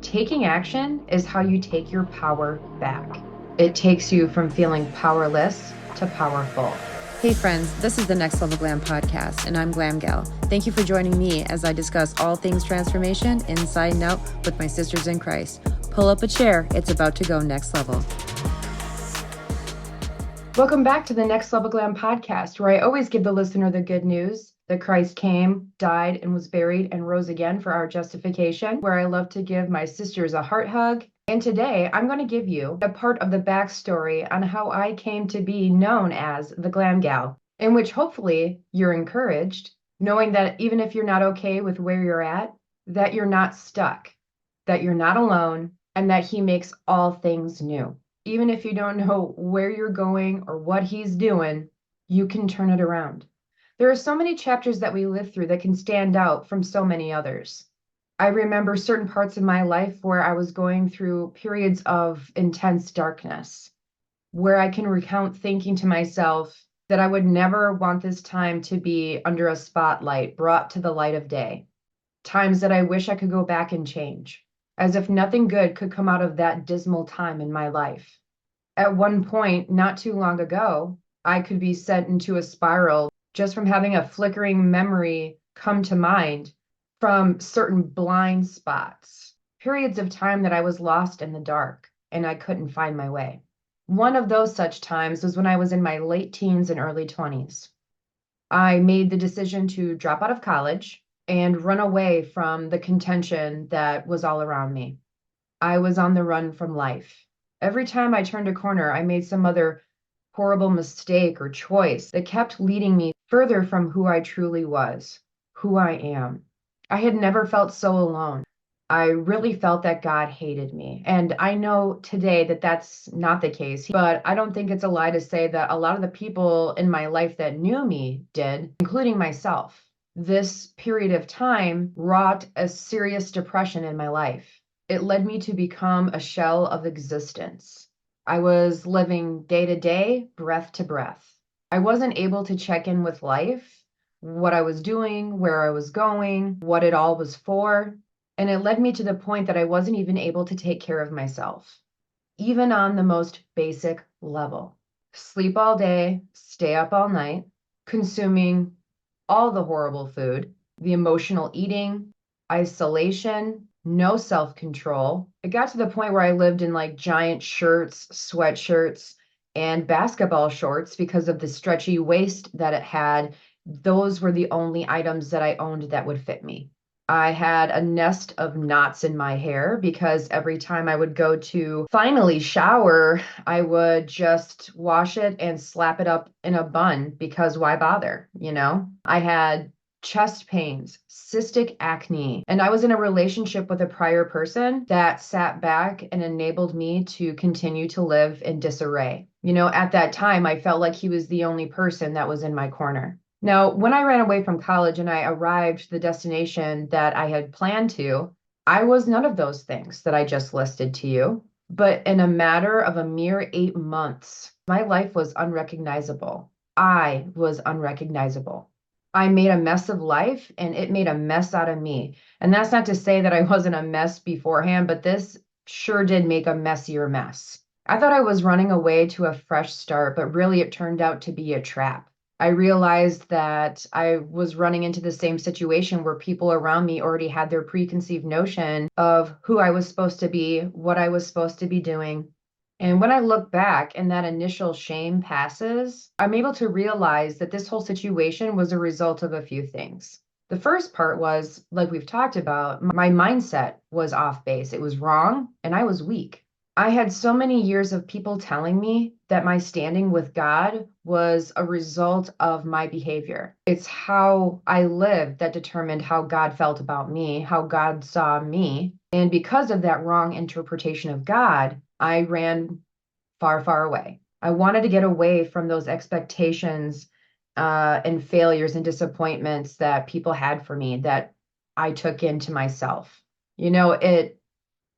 Taking action is how you take your power back. It takes you from feeling powerless to powerful. Hey friends, this is the Next Level Glam podcast, and I'm Glam Gal. Thank you for joining me as I discuss all things transformation, inside and out, with my sisters in Christ. Pull up a chair, it's about to go next level. Welcome back to the Next Level Glam podcast, where I always give the listener the good news that Christ came, died, and was buried and rose again for our justification, where I love to give my sisters a heart hug. And today I'm going to give you a part of the backstory on how I came to be known as the Glam Gal, in which hopefully you're encouraged, knowing that even if you're not okay with where you're at, that you're not stuck, that you're not alone, and that He makes all things new. Even if you don't know where you're going or what He's doing, you can turn it around. There are so many chapters that we live through that can stand out from so many others. I remember certain parts of my life where I was going through periods of intense darkness, where I can recount thinking to myself that I would never want this time to be under a spotlight, brought to the light of day. Times that I wish I could go back and change, as if nothing good could come out of that dismal time in my life. At one point, not too long ago, I could be sent into a spiral just from having a flickering memory come to mind from certain blind spots, periods of time that I was lost in the dark and I couldn't find my way. One of those such times was when I was in my late teens and early 20s. I made the decision to drop out of college and run away from the contention that was all around me. I was on the run from life. Every time I turned a corner, I made some other horrible mistake or choice that kept leading me further from who I truly was, who I am. I had never felt so alone. I really felt that God hated me. And I know today that that's not the case, but I don't think it's a lie to say that a lot of the people in my life that knew me did, including myself. This period of time wrought a serious depression in my life. It led me to become a shell of existence. I was living day to day, breath to breath. I wasn't able to check in with life, what I was doing, where I was going, what it all was for. And it led me to the point that I wasn't even able to take care of myself, even on the most basic level. Sleep all day, stay up all night, consuming all the horrible food, the emotional eating, isolation, no self-control. It got to the point where I lived in like giant shirts, sweatshirts, and basketball shorts because of the stretchy waist that it had. Those were the only items that I owned that would fit me. I had a nest of knots in my hair because every time I would go to finally shower, I would just wash it and slap it up in a bun because why bother, you know? I had chest pains, cystic acne, and I was in a relationship with a prior person that sat back and enabled me to continue to live in disarray. You know, at that time, I felt like he was the only person that was in my corner. Now, when I ran away from college and I arrived to the destination that I had planned to, I was none of those things that I just listed to you. But in a matter of a mere 8 months, my life was unrecognizable. I was unrecognizable. I made a mess of life and it made a mess out of me. And that's not to say that I wasn't a mess beforehand, but this sure did make a messier mess. I thought I was running away to a fresh start, but really it turned out to be a trap. I realized that I was running into the same situation where people around me already had their preconceived notion of who I was supposed to be, what I was supposed to be doing. And when I look back and that initial shame passes, I'm able to realize that this whole situation was a result of a few things. The first part was, like we've talked about, my mindset was off base. It was wrong and I was weak. I had so many years of people telling me that my standing with God was a result of my behavior. It's how I lived that determined how God felt about me, how God saw me. And because of that wrong interpretation of God, I ran far, far away. I wanted to get away from those expectations and failures and disappointments that people had for me that I took into myself. You know, it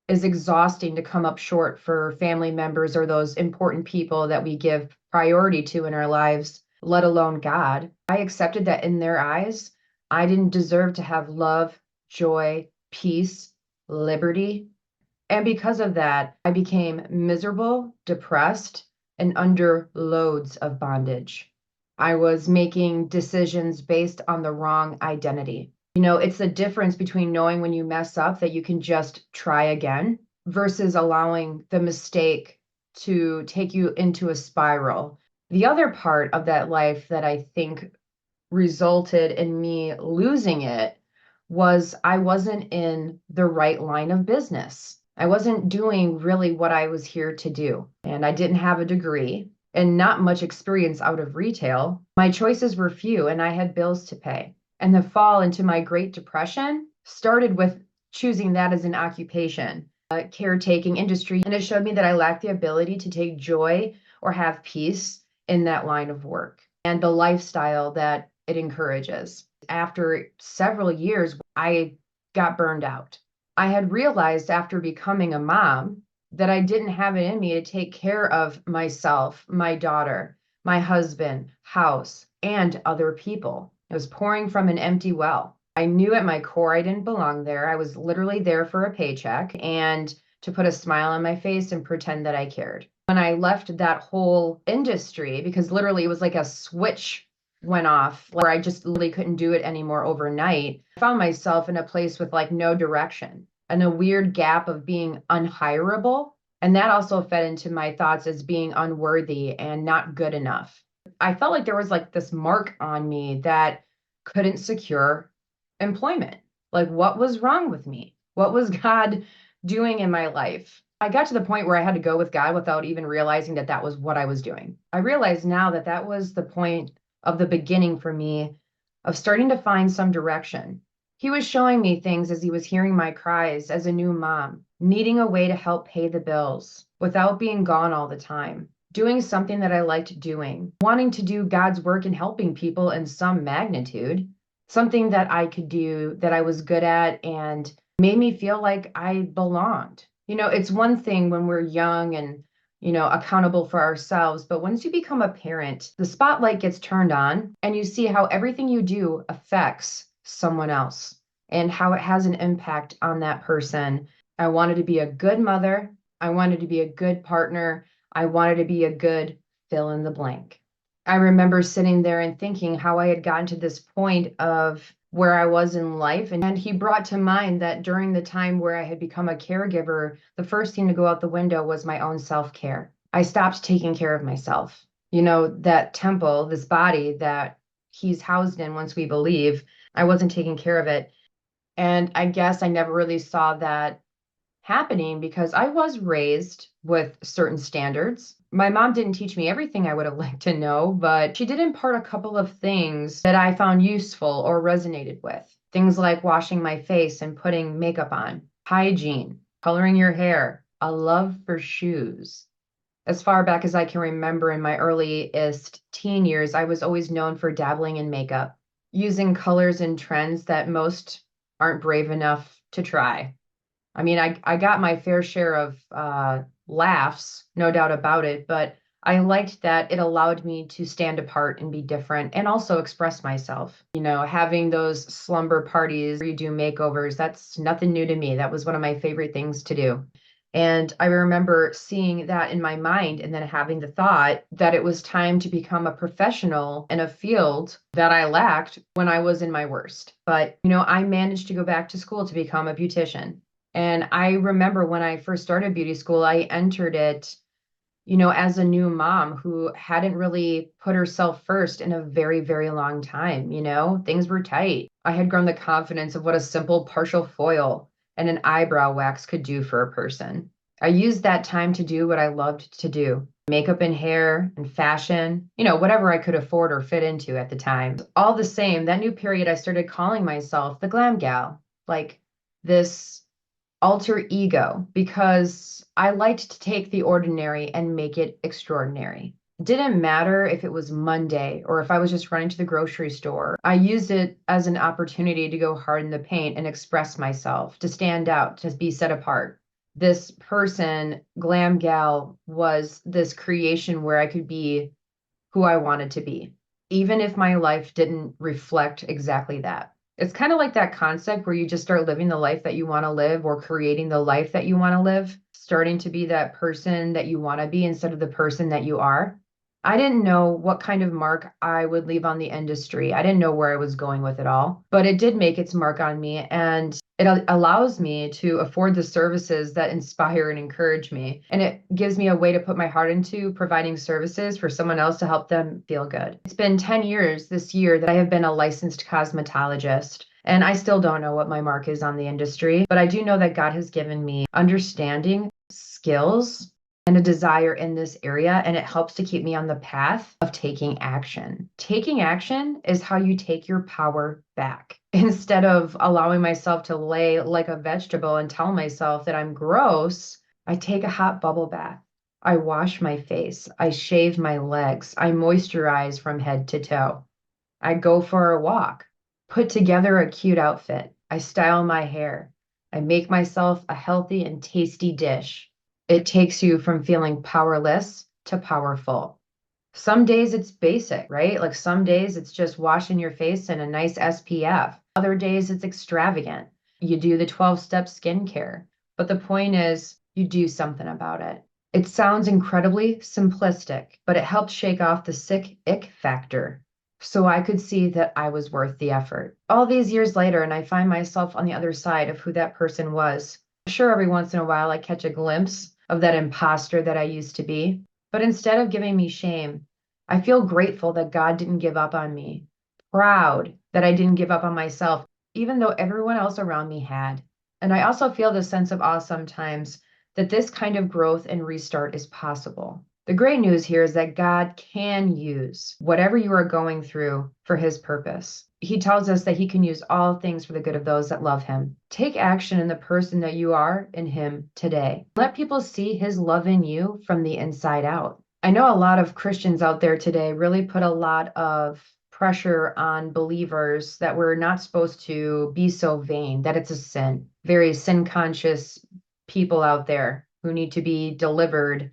is exhausting to come up short for family members or those important people that we give priority to in our lives, let alone God. I accepted that in their eyes, I didn't deserve to have love, joy, peace, liberty. And because of that, I became miserable, depressed, and under loads of bondage. I was making decisions based on the wrong identity. It's the difference between knowing when you mess up that you can just try again versus allowing the mistake to take you into a spiral. The other part of that life that I think resulted in me losing it was I wasn't in the right line of business. I wasn't doing really what I was here to do. And I didn't have a degree and not much experience out of retail. My choices were few and I had bills to pay. And the fall into my Great Depression started with choosing that as an occupation, a caretaking industry. And it showed me that I lacked the ability to take joy or have peace in that line of work and the lifestyle that it encourages. After several years, I got burned out. I had realized after becoming a mom that I didn't have it in me to take care of myself, my daughter, my husband, house, and other people. I was pouring from an empty well. I knew at my core I didn't belong there. I was literally there for a paycheck and to put a smile on my face and pretend that I cared. When I left that whole industry, because literally it was like a switch went off where I just literally couldn't do it anymore overnight, I found myself in a place with like no direction and a weird gap of being unhireable. And that also fed into my thoughts as being unworthy and not good enough. I felt like there was like this mark on me that couldn't secure employment. Like, what was wrong with me? What was God doing in my life? I got to the point where I had to go with God without even realizing that that was what I was doing. I realize now that that was the point of the beginning for me of starting to find some direction. He was showing me things as he was hearing my cries as a new mom, needing a way to help pay the bills without being gone all the time, doing something that I liked doing, wanting to do God's work and helping people in some magnitude, something that I could do that I was good at and made me feel like I belonged. It's one thing when we're young and accountable for ourselves. But once you become a parent, the spotlight gets turned on and you see how everything you do affects someone else and how it has an impact on that person. I wanted to be a good mother. I wanted to be a good partner. I wanted to be a good fill in the blank. I remember sitting there and thinking how I had gotten to this point of where I was in life. And he brought to mind that during the time where I had become a caregiver, the first thing to go out the window was my own self-care. I stopped taking care of myself. That temple, this body that he's housed in once we believe, I wasn't taking care of it. And I guess I never really saw that happening because I was raised with certain standards. My mom didn't teach me everything I would have liked to know, but she did impart a couple of things that I found useful or resonated with. Things like washing my face and putting makeup on, hygiene, coloring your hair, a love for shoes. As far back as I can remember in my earliest teen years, I was always known for dabbling in makeup, using colors and trends that most aren't brave enough to try. I mean, I got my fair share of laughs, no doubt about it, but I liked that it allowed me to stand apart and be different and also express myself. Having those slumber parties where you do makeovers, that's nothing new to me. That was one of my favorite things to do. And I remember seeing that in my mind and then having the thought that it was time to become a professional in a field that I lacked when I was in my worst. But, I managed to go back to school to become a beautician. And I remember when I first started beauty school, I entered it, as a new mom who hadn't really put herself first in a very, very long time. Things were tight. I had grown the confidence of what a simple partial foil and an eyebrow wax could do for a person. I used that time to do what I loved to do. Makeup and hair and fashion, whatever I could afford or fit into at the time. All the same, that new period, I started calling myself the glam gal, like this alter ego, because I liked to take the ordinary and make it extraordinary. It didn't matter if it was Monday or if I was just running to the grocery store. I used it as an opportunity to go hard in the paint and express myself, to stand out, to be set apart. This person, glam gal, was this creation where I could be who I wanted to be, even if my life didn't reflect exactly that. It's kind of like that concept where you just start living the life that you want to live or creating the life that you want to live, starting to be that person that you want to be instead of the person that you are. I didn't know what kind of mark I would leave on the industry. I didn't know where I was going with it all, but it did make its mark on me. And it allows me to afford the services that inspire and encourage me. And it gives me a way to put my heart into providing services for someone else to help them feel good. It's been 10 years this year that I have been a licensed cosmetologist. And I still don't know what my mark is on the industry, but I do know that God has given me understanding, skills, and a desire in this area, and it helps to keep me on the path of taking action. Taking action is how you take your power back. Instead of allowing myself to lay like a vegetable and tell myself that I'm gross, I take a hot bubble bath. I wash my face. I shave my legs. I moisturize from head to toe. I go for a walk, put together a cute outfit. I style my hair. I make myself a healthy and tasty dish. It takes you from feeling powerless to powerful. Some days it's basic, right? Like some days it's just washing your face in a nice SPF. Other days it's extravagant. You do the 12-step skincare. But the point is, you do something about it. It sounds incredibly simplistic, but it helped shake off the sick ick factor so I could see that I was worth the effort. All these years later, and I find myself on the other side of who that person was. Sure, every once in a while I catch a glimpse of that imposter that I used to be. But instead of giving me shame, I feel grateful that God didn't give up on me, proud that I didn't give up on myself, even though everyone else around me had. And I also feel this sense of awe sometimes that this kind of growth and restart is possible. The great news here is that God can use whatever you are going through for his purpose. He tells us that he can use all things for the good of those that love him. Take action in the person that you are in him today. Let people see his love in you from the inside out. I know a lot of Christians out there today really put a lot of pressure on believers that we're not supposed to be so vain, that it's a sin. Very sin conscious people out there who need to be delivered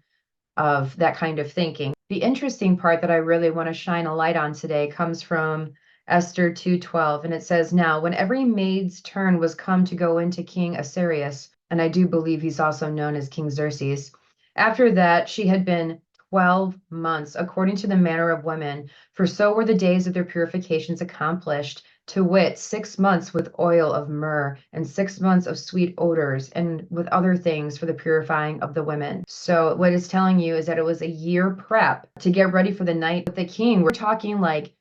of that kind of thinking. The interesting part that I really want to shine a light on today comes from Esther 2:12, and it says, "Now, when every maid's turn was come to go into King Assyrius," and I do believe he's also known as King Xerxes, "after that she had been 12 months, according to the manner of women, for so were the days of their purifications accomplished, to wit, 6 months with oil of myrrh, and 6 months of sweet odors, and with other things for the purifying of the women." So what it's telling you is that it was a year prep to get ready for the night with the king. We're talking like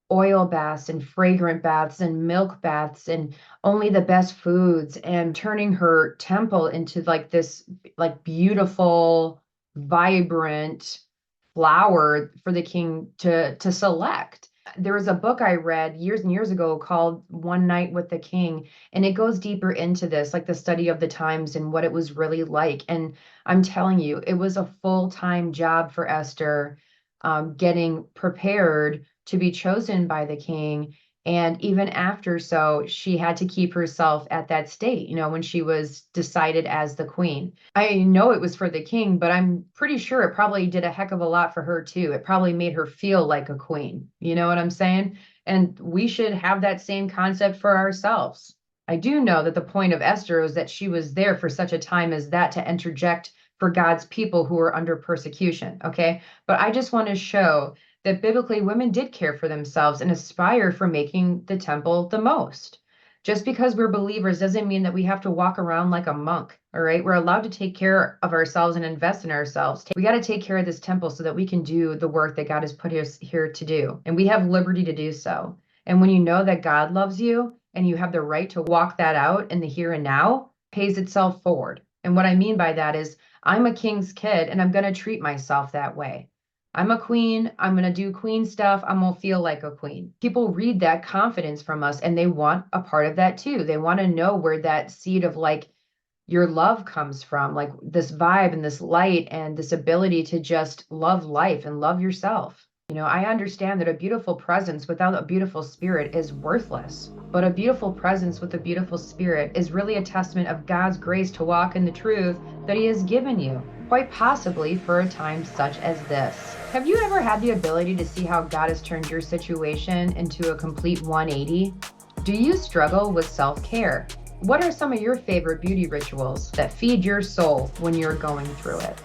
oil baths and fragrant baths and milk baths and only the best foods, and turning her temple into like this like beautiful, vibrant flower for the king to select. There was a book I read years and years ago called One Night with the King, and it goes deeper into this, like the study of the times and what it was really like. And I'm telling you, it was a full-time job for Esther, getting prepared to be chosen by the king. And even after, so she had to keep herself at that state, when she was decided as the queen. I know it was for the king, but I'm pretty sure it probably did a heck of a lot for her too. It probably made her feel like a queen. You know what I'm saying? And we should have that same concept for ourselves. I do know that the point of Esther is that she was there for such a time as that to interject for God's people who are under persecution. Okay. But I just want to show that biblically women did care for themselves and aspire for making the temple the most. Just because we're believers doesn't mean that we have to walk around like a monk. All right. We're allowed to take care of ourselves and invest in ourselves. We got to take care of this temple so that we can do the work that God has put us here to do. And we have liberty to do so. And when you know that God loves you and you have the right to walk that out in the here and now, pays itself forward. And what I mean by that is I'm a king's kid and I'm going to treat myself that way. I'm a queen. I'm going to do queen stuff. I'm going to feel like a queen. People read that confidence from us and they want a part of that too. They want to know where that seed of like your love comes from, like this vibe and this light and this ability to just love life and love yourself. I understand that a beautiful presence without a beautiful spirit is worthless, but a beautiful presence with a beautiful spirit is really a testament of God's grace to walk in the truth that he has given you, quite possibly for a time such as this. Have you ever had the ability to see how God has turned your situation into a complete 180? Do you struggle with self-care? What are some of your favorite beauty rituals that feed your soul when you're going through it?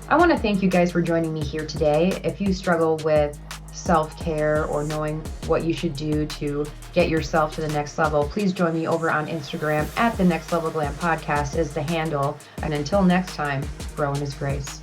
I want to thank you guys for joining me here today. If you struggle with self-care or knowing what you should do to get yourself to the next level, please join me over on Instagram at the Next Level Glam Podcast is the handle. And until next time, grow in His grace.